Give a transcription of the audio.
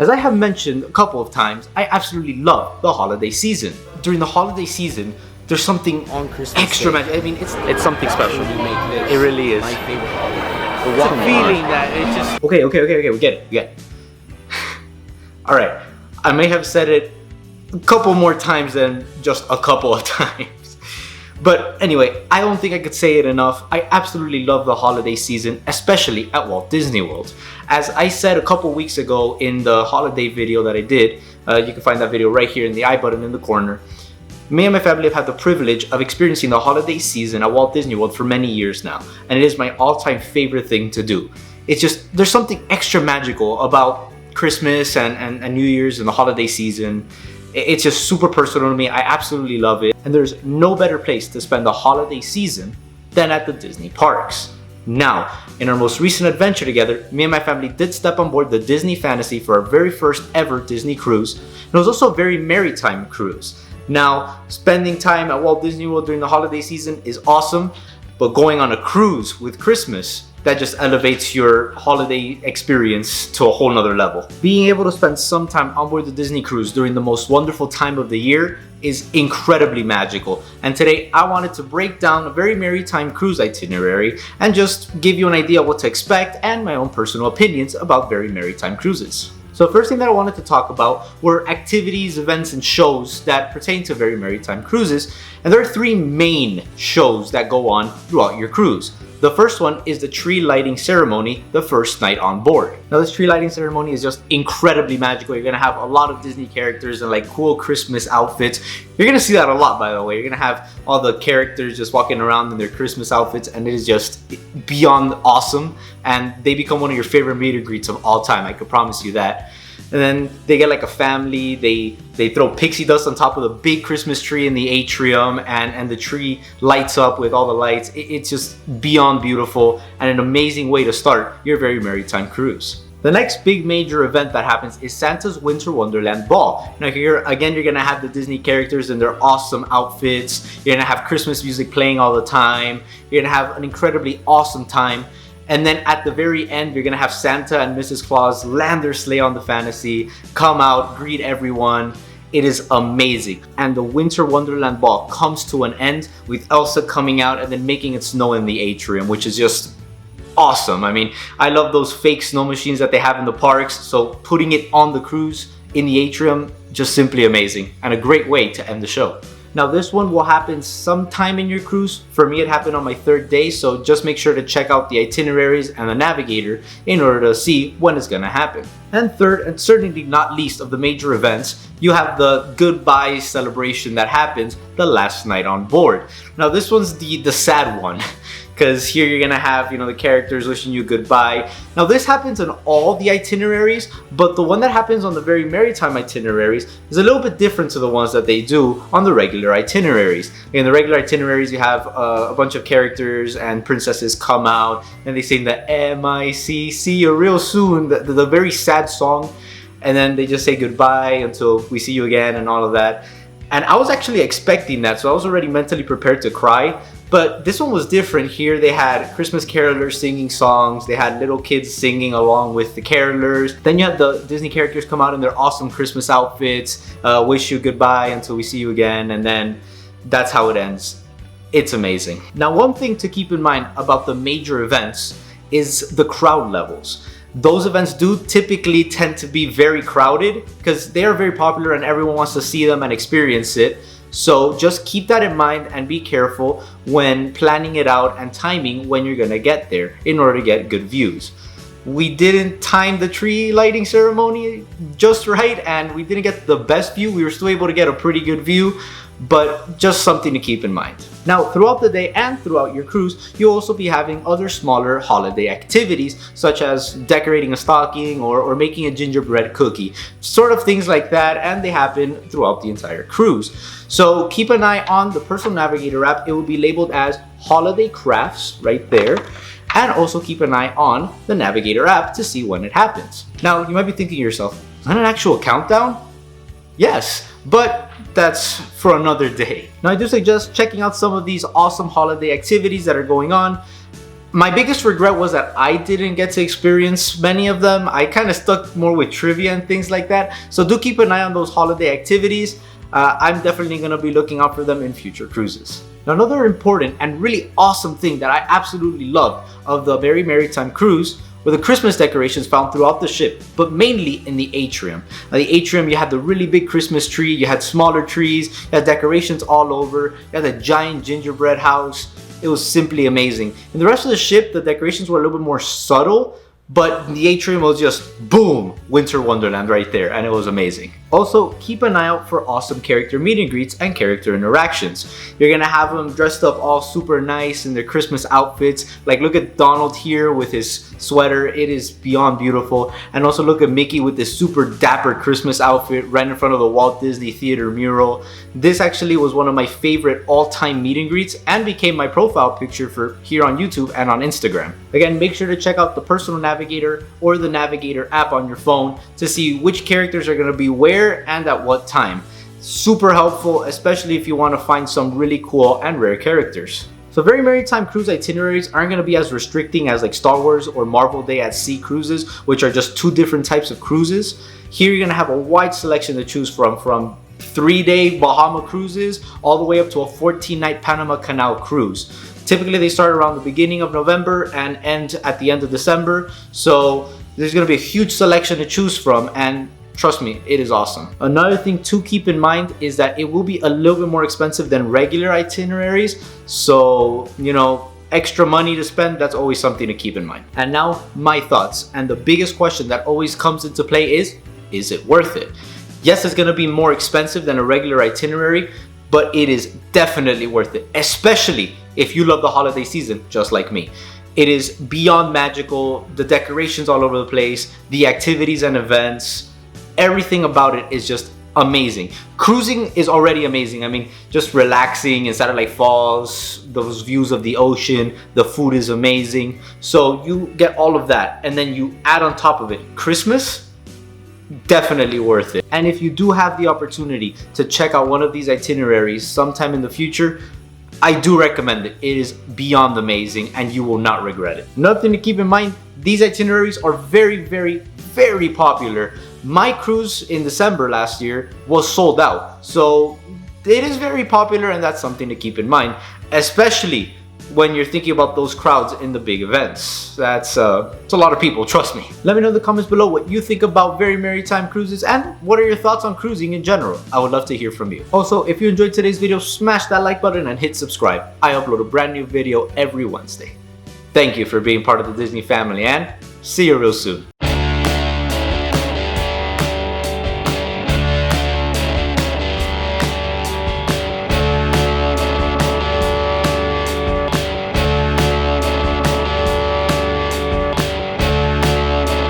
As I have mentioned a couple of times, I absolutely love the holiday season. During the holiday season, there's something on Christmas extra Day. magic. I mean, it's something special. It really is. My favorite holiday. It's a feeling that it's just... Okay, we get it. Alright, I may have said it a couple more times than just a couple of times. But anyway, I don't think I could say it enough. I absolutely love the holiday season, especially at Walt Disney World. As I said a couple weeks ago in the holiday video that I did, you can find that video right here in the I button in the corner. Me and my family have had the privilege of experiencing the holiday season at Walt Disney World for many years now, and it is my all-time favorite thing to do. It's just, there's something extra magical about Christmas and New Year's and the holiday season. It's just super personal to me. I absolutely love it. And there's no better place to spend the holiday season than at the Disney parks. Now, in our most recent adventure together, me and my family did step on board the Disney Fantasy for our very first ever Disney cruise. And it was also a Very Merrytime Cruise. Now, spending time at Walt Disney World during the holiday season is awesome, but going on a cruise with Christmas, that just elevates your holiday experience to a whole nother level. Being able to spend some time on board the Disney cruise during the most wonderful time of the year is incredibly magical. And today I wanted to break down a Very Merrytime cruise itinerary and just give you an idea of what to expect and my own personal opinions about Very Merrytime cruises. So the first thing that I wanted to talk about were activities, events, and shows that pertain to Very Merrytime Cruises. And there are three main shows that go on throughout your cruise. The first one is the tree lighting ceremony the first night on board. Now this tree lighting ceremony is just incredibly magical. You're gonna have a lot of Disney characters and like cool Christmas outfits. You're gonna see that a lot, by the way. You're gonna have all the characters just walking around in their Christmas outfits, and it is just beyond awesome. And they become one of your favorite meet and greets of all time, I could promise you that. And then they get like a family, they throw pixie dust on top of the big Christmas tree in the atrium, and the tree lights up with all the lights. It's just beyond beautiful and an amazing way to start your Very Merrytime cruise. The next big major event that happens is Santa's Winter Wonderland Ball. Now here, again, you're gonna have the Disney characters in their awesome outfits. You're gonna have Christmas music playing all the time. You're gonna have an incredibly awesome time. And then at the very end, you're gonna have Santa and Mrs. Claus land their sleigh on the Fantasy, come out, greet everyone. It is amazing. And the Winter Wonderland Ball comes to an end with Elsa coming out and then making it snow in the atrium, which is just awesome. I mean, I love those fake snow machines that they have in the parks, so putting it on the cruise in the atrium, just simply amazing and a great way to end the show. Now this one will happen sometime in your cruise. For me, it happened on my third day, so just make sure to check out the itineraries and the navigator in order to see when it's gonna happen. And third, and certainly not least of the major events, you have the goodbye celebration that happens the last night on board. Now this one's the sad one, because here you're gonna have, the characters wishing you goodbye. Now this happens in all the itineraries, but the one that happens on the Very Merrytime itineraries is a little bit different to the ones that they do on the regular itineraries. In the regular itineraries, you have a bunch of characters and princesses come out and they sing the M-I-C, see you real soon, the very sad song, and then they just say goodbye until we see you again and all of that. And I was actually expecting that, so I was already mentally prepared to cry. But this one was different. Here they had Christmas carolers singing songs, they had little kids singing along with the carolers. Then you had the Disney characters come out in their awesome Christmas outfits, wish you goodbye until we see you again, and then that's how it ends. It's amazing. Now one thing to keep in mind about the major events is the crowd levels. Those events do typically tend to be very crowded because they are very popular and everyone wants to see them and experience it. So just keep that in mind and be careful when planning it out and timing when you're gonna get there in order to get good views. We didn't time the tree lighting ceremony just right and we didn't get the best view. We were still able to get a pretty good view, but just something to keep in mind. Now, throughout the day and throughout your cruise, you'll also be having other smaller holiday activities, such as decorating a stocking or making a gingerbread cookie, sort of things like that, and they happen throughout the entire cruise. So keep an eye on the Personal Navigator app. It will be labeled as Holiday Crafts right there. And also keep an eye on the Navigator app to see when it happens. Now, you might be thinking to yourself, is that an actual countdown? Yes, but that's for another day. Now I do suggest checking out some of these awesome holiday activities that are going on. My biggest regret was that I didn't get to experience many of them. I kind of stuck more with trivia and things like that. So do keep an eye on those holiday activities. I'm definitely going to be looking out for them in future cruises. Now, another important and really awesome thing that I absolutely loved of the Very Merrytime Cruise were the Christmas decorations found throughout the ship, but mainly in the atrium. Now, the atrium, you had the really big Christmas tree, you had smaller trees, you had decorations all over, you had a giant gingerbread house. It was simply amazing. In the rest of the ship, the decorations were a little bit more subtle, but the atrium was just boom, winter wonderland right there, and it was amazing. Also, keep an eye out for awesome character meet and greets and character interactions. You're gonna have them dressed up all super nice in their Christmas outfits. Like, look at Donald here with his sweater. It is beyond beautiful. And also look at Mickey with this super dapper Christmas outfit right in front of the Walt Disney Theater mural. This actually was one of my favorite all-time meet and greets and became my profile picture for here on YouTube and on Instagram. Again, make sure to check out the personal navigator or the navigator app on your phone to see which characters are gonna be where and at what time. Super helpful, especially if you want to find some really cool and rare characters. So Very Merrytime Cruise itineraries aren't going to be as restricting as like Star Wars or Marvel Day at Sea cruises, which are just two different types of cruises. Here you're going to have a wide selection to choose from 3-day Bahama cruises all the way up to a 14-night Panama Canal cruise. Typically they start around the beginning of November and end at the end of December, so there's going to be a huge selection to choose from, and trust me, it is awesome. Another thing to keep in mind is that it will be a little bit more expensive than regular itineraries. So, you know, extra money to spend, that's always something to keep in mind. And now my thoughts. And the biggest question that always comes into play is it worth it? Yes, it's gonna be more expensive than a regular itinerary, but it is definitely worth it, especially if you love the holiday season, just like me. It is beyond magical, the decorations all over the place, the activities and events, everything about it is just amazing. Cruising is already amazing. I mean, just relaxing in Satellite Falls, those views of the ocean, the food is amazing. So you get all of that, and then you add on top of it Christmas, definitely worth it. And if you do have the opportunity to check out one of these itineraries sometime in the future, I do recommend it. It is beyond amazing and you will not regret it. Another thing to keep in mind, these itineraries are very, very, very popular. My cruise in December last year was sold out. So it is very popular, and that's something to keep in mind, especially when you're thinking about those crowds in the big events. It's a lot of people, trust me. Let me know in the comments below what you think about Very Merrytime Cruises and what are your thoughts on cruising in general. I would love to hear from you. Also, if you enjoyed today's video, smash that like button and hit subscribe. I upload a brand new video every Wednesday. Thank you for being part of the Disney family, and see you real soon.